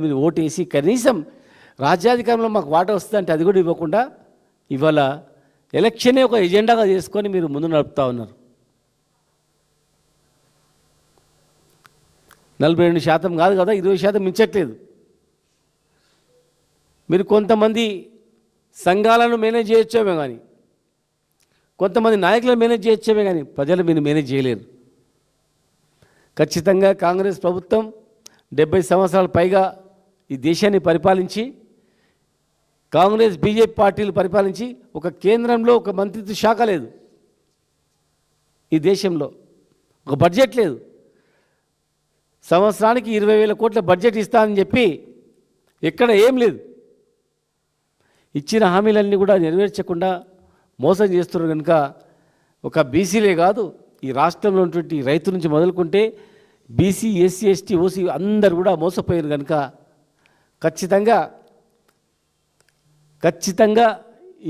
మీరు ఓటేసి కనీసం రాజ్యాధికారంలో మాకు వాటా వస్తుందంటే అది కూడా ఇవ్వకుండా ఇవాళ ఎలక్షనే ఒక ఎజెండాగా చేసుకొని మీరు ముందు నడుపుతా ఉన్నారు. 42% కాదు కదా, 20% మించట్లేదు. మీరు కొంతమంది సంఘాలను మేనేజ్ చేయొచ్చేమే కానీ, కొంతమంది నాయకులను మేనేజ్ చేయొచ్చేమే కానీ ప్రజలు మీరు మేనేజ్ చేయలేరు. ఖచ్చితంగా కాంగ్రెస్ ప్రభుత్వం 70 సంవత్సరాల పైగా ఈ దేశాన్ని పరిపాలించి, కాంగ్రెస్ బీజేపీ పార్టీలు పరిపాలించి ఒక కేంద్రంలో ఒక మంత్రిత్వ శాఖ లేదు, ఈ దేశంలో ఒక బడ్జెట్ లేదు. సంవత్సరానికి 20,000 కోట్ల బడ్జెట్ ఇస్తానని చెప్పి ఎక్కడ ఏం లేదు. ఇచ్చిన హామీలన్నీ కూడా నెరవేర్చకుండా మోసం చేస్తున్నారు. కనుక ఒక బీసీలే కాదు, ఈ రాష్ట్రంలో ఉన్నటువంటి రైతు నుంచి మొదలుకుంటే బీసీ, ఎస్సీ, ఎస్టీ, ఓసీ అందరు కూడా మోసపోయారు. కనుక ఖచ్చితంగా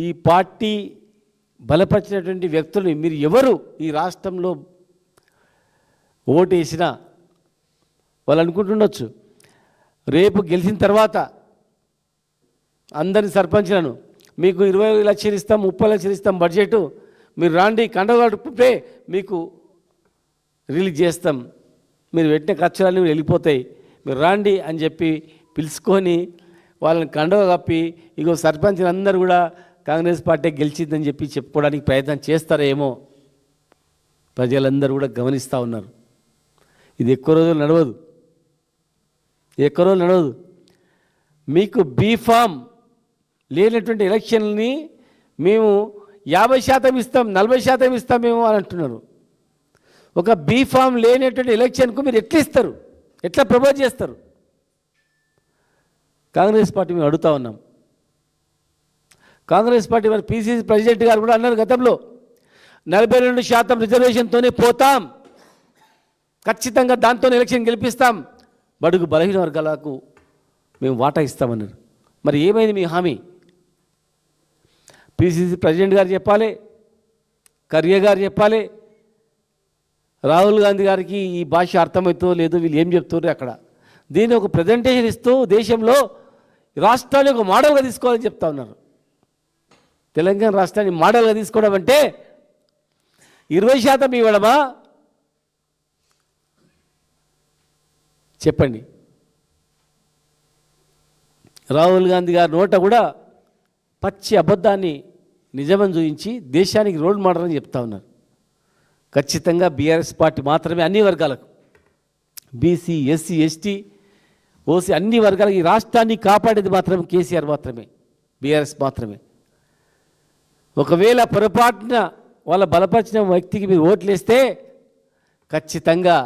ఈ పార్టీ బలపరిచినటువంటి వ్యక్తులు మీరు ఎవరు ఈ రాష్ట్రంలో ఓటేసినా వాళ్ళు అనుకుంటుండొచ్చు, రేపు గెలిచిన తర్వాత అందరిని సర్పంచ్లను మీకు 20 లక్షలు ఇస్తాం, 30 లక్షలు ఇస్తాం బడ్జెట్, మీరు రాండి కండగడుపుతే మీకు రిలీజ్ చేస్తాం, మీరు పెట్టిన ఖర్చులన్నీ వెళ్ళిపోతాయి, మీరు రాండి అని చెప్పి పిలుచుకొని వాళ్ళని కండవ కప్పి ఇగో సర్పంచ్లు అందరూ కూడా కాంగ్రెస్ పార్టీ గెలిచిందని చెప్పి చెప్పుకోవడానికి ప్రయత్నం చేస్తారేమో ప్రజలందరూ కూడా గమనిస్తూ ఉన్నారు. ఇది ఎక్కువ రోజులు నడవదు. మీకు బీఫామ్ లేనటువంటి ఎలక్షన్ని మేము 50% ఇస్తాం, 40% ఇస్తాం మేము అని అంటున్నారు. ఒక బీఫామ్ లేనటువంటి ఎలక్షన్కు మీరు ఎట్లా ఇస్తారు, ఎట్లా ప్రపోజ్ చేస్తారు? కాంగ్రెస్ పార్టీ మేము అడుగుతా ఉన్నాం. కాంగ్రెస్ పార్టీ మరి పిసిసి ప్రెసిడెంట్ గారు కూడా అన్నారు గతంలో 42% రిజర్వేషన్తోనే పోతాం, ఖచ్చితంగా దాంతో ఎలక్షన్ గెలిపిస్తాం, బడుగు బలహీన వర్గాలకు మేము వాటా ఇస్తామన్నారు. మరి ఏమైంది మీ హామీ? పిసిసి ప్రెసిడెంట్ గారు చెప్పాలి, ఖర్గే గారు చెప్పాలి, రాహుల్ గాంధీ గారికి ఈ భాష అర్థమవుతుందో లేదో వీళ్ళు ఏం చెప్తారు అక్కడ. దీన్ని ఒక ప్రజెంటేషన్ ఇస్తూ దేశంలో రాష్ట్రాన్ని ఒక మోడల్గా తీసుకోవాలని చెప్తా ఉన్నారు. తెలంగాణ రాష్ట్రాన్ని మోడల్గా తీసుకోవడం అంటే 20% ఇవ్వడమా? చెప్పండి. రాహుల్ గాంధీ గారి నోట కూడా పచ్చి అబద్ధాన్ని నిజమని చూపించి దేశానికి రోల్ మోడల్ అని చెప్తా ఉన్నారు. ఖచ్చితంగా బీఆర్ఎస్ పార్టీ మాత్రమే అన్ని వర్గాలకు, బీసీ, ఎస్సీ, ఎస్టీ, ఓసీ అన్ని వర్గాలకు ఈ రాష్ట్రాన్ని కాపాడేది మాత్రమే కేసీఆర్ మాత్రమే, బీఆర్ఎస్ మాత్రమే. ఒకవేళ పొరపాటున వాళ్ళ బలపరిచిన వ్యక్తికి మీరు ఓట్లేస్తే ఖచ్చితంగా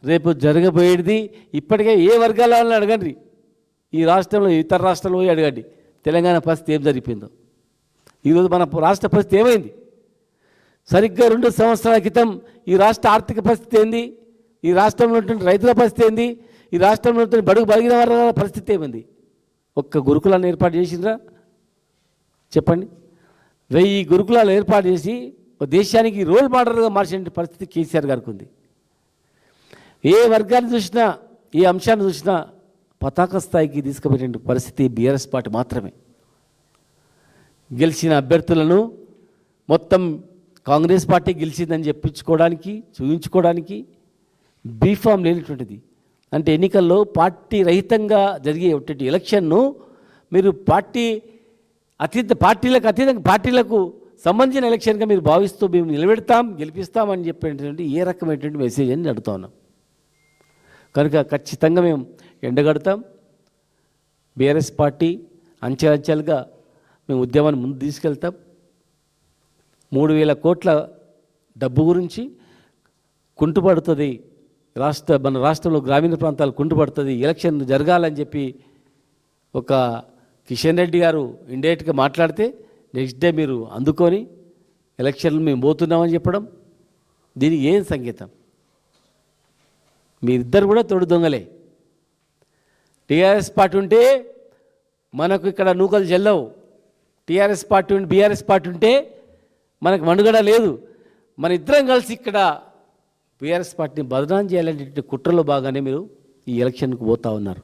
రేపు జరగబోయేది ఇప్పటికే ఏ వర్గాల వాళ్ళని అడగండి, ఈ రాష్ట్రంలో ఇతర రాష్ట్రాల్లో పోయి అడగండి తెలంగాణ పరిస్థితి ఏం జరిగిపోయిందో. ఈరోజు మన రాష్ట్ర పరిస్థితి ఏమైంది? సరిగ్గా 2 సంవత్సరాల క్రితం ఈ రాష్ట్ర ఆర్థిక పరిస్థితి ఏంది, ఈ రాష్ట్రంలో ఉన్నటువంటి రైతుల పరిస్థితి ఏంది, ఈ రాష్ట్రంలో ఉన్నటువంటి బడుగు బలిగిన వర్గాల పరిస్థితి ఏమైంది? ఒక్క గురుకులాన్ని ఏర్పాటు చేసిండ్రా చెప్పండి? 1000 గురుకులాలు ఏర్పాటు చేసి దేశానికి రోల్ మోడల్గా మార్చిన పరిస్థితి కేసీఆర్ గారికి ఉంది. ఏ వర్గాన్ని చూసినా, ఏ అంశాన్ని చూసినా పతాక స్థాయికి తీసుకుపోయిన పరిస్థితి బీఆర్ఎస్ పార్టీ మాత్రమే. గెలిచిన అభ్యర్థులను మొత్తం కాంగ్రెస్ పార్టీ గెలిచిందని చెప్పించుకోవడానికి, చూపించుకోవడానికి బీఫామ్ లేనటువంటిది. అంటే ఎన్నికల్లో పార్టీ రహితంగా జరిగేటువంటి ఎలక్షన్ను మీరు పార్టీలకు సంబంధించిన ఎలక్షన్గా మీరు భావిస్తూ మేము నిలబెడతాం, గెలిపిస్తామని చెప్పేటువంటి ఏ రకమైనటువంటి మెసేజ్ అని అడుగుతా ఉన్నాం. కనుక ఖచ్చితంగా మేము ఎండగడతాం. బీఆర్ఎస్ పార్టీ అంచెలంచెలుగా మేము ఉద్యమాన్ని ముందు తీసుకెళ్తాం. 3,000 కోట్ల డబ్బు గురించి కుంటుపడుతుంది మన రాష్ట్రంలో గ్రామీణ ప్రాంతాలు కుంటుపడుతుంది, ఎలక్షన్ జరగాలని చెప్పి ఒక కిషన్ రెడ్డి గారు ఇండైరెక్ట్గా మాట్లాడితే నెక్స్ట్ డే మీరు అందుకొని ఎలక్షన్లు మేము పోతున్నామని చెప్పడం, దీనికి ఏం సంకేతం? మీరిద్దరు కూడా తోడు దొంగలే. టీఆర్ఎస్ పార్టీ ఉంటే మనకు ఇక్కడ నూకలు చెల్లవు, టీఆర్ఎస్ పార్టీ ఉండి బీఆర్ఎస్ పార్టీ ఉంటే మనకు మనుగడ లేదు. మన ఇద్దరం కలిసి ఇక్కడ బీఆర్ఎస్ పార్టీని బదనాం చేయాలనే కుట్రలో బాగానే మీరు ఈ ఎలక్షన్కు పోతా ఉన్నారు.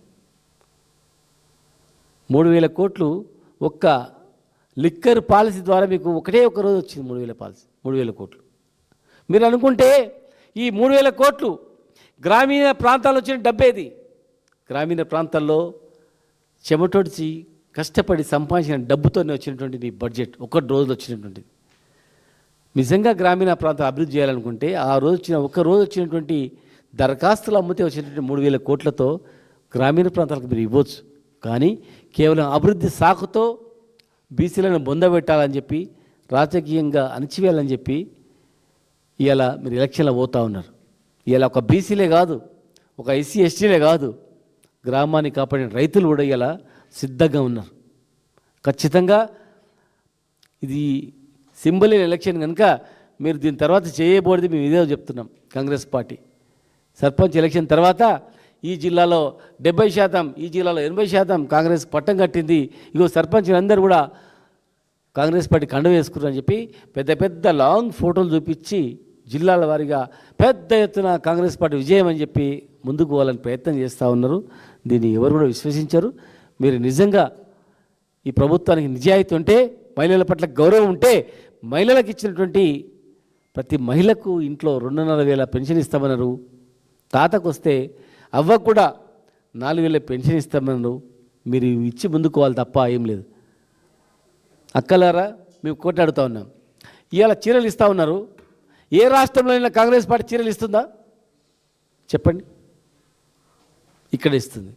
3,000 కోట్లు ఒక్క లిక్కర్ పాలసీ ద్వారా మీకు ఒకటే ఒక రోజు వచ్చింది 3,000 పాలసీ 3,000 కోట్లు. మీరు అనుకుంటే ఈ 3,000 కోట్లు గ్రామీణ ప్రాంతాల్లో వచ్చిన డబ్బేది. గ్రామీణ ప్రాంతాల్లో చెమటొడిచి కష్టపడి సంపాదించిన డబ్బుతోనే వచ్చినటువంటి ఈ బడ్జెట్ ఒకటి రోజులో వచ్చినటువంటిది. నిజంగా గ్రామీణ ప్రాంతాలు అభివృద్ధి చేయాలనుకుంటే ఆ రోజు ఒక రోజు వచ్చినటువంటి దరఖాస్తులు అమ్మితే వచ్చినటువంటి 3,000 కోట్లతో గ్రామీణ ప్రాంతాలకు మీరు ఇవ్వచ్చు. కానీ కేవలం అభివృద్ధి సాకుతో బీసీలను బొందబెట్టాలని చెప్పి రాజకీయంగా అణిచివేయాలని చెప్పి ఇలా మీరు ఎలక్షన్లో పోతూ ఉన్నారు. ఇలా ఒక బీసీలే కాదు, ఒక ఎస్సీ ఎస్టీలే కాదు, గ్రామాన్ని కాపాడిన రైతులు కూడా ఇలా సిద్ధంగా ఉన్నారు. ఖచ్చితంగా ఇది సింబల్ ఎలక్షన్ కనుక మీరు దీని తర్వాత చేయబోయేది మేము ఇదే చెప్తున్నాం. కాంగ్రెస్ పార్టీ సర్పంచ్ ఎలక్షన్ తర్వాత ఈ జిల్లాలో 70%, ఈ జిల్లాలో 80% కాంగ్రెస్ పట్టం కట్టింది. ఇగో సర్పంచులు అందరూ కూడా కాంగ్రెస్ పార్టీ కండ వేసుకున్నారని చెప్పి పెద్ద పెద్ద లాంగ్ ఫోటోలు చూపించి జిల్లాల వారీగా పెద్ద ఎత్తున కాంగ్రెస్ పార్టీ విజయం అని చెప్పి ముందుకు పోవాలని ప్రయత్నం చేస్తూ ఉన్నారు. దీన్ని ఎవరు కూడా విశ్వసించరు. మీరు నిజంగా ఈ ప్రభుత్వానికి నిజాయితీ ఉంటే, మహిళల పట్ల గౌరవం ఉంటే, మహిళలకు ఇచ్చినటువంటి ప్రతి మహిళకు ఇంట్లో 2,500 పెన్షన్ ఇస్తామన్నారు. తాతకు వస్తే అవ్వకు కూడా 4,000 పెన్షన్ ఇస్తామన్నారు. మీరు ఇచ్చి ముందుకు పోవాలి తప్ప ఏం లేదు. అక్కలారా మేము కొట్లాడుతూ ఉన్నాం. ఇవాళ చీరలు ఇస్తూ ఉన్నారు. ఏ రాష్ట్రంలో కాంగ్రెస్ పార్టీ చీరలు ఇస్తుందా చెప్పండి? ఇక్కడ ఇస్తుంది.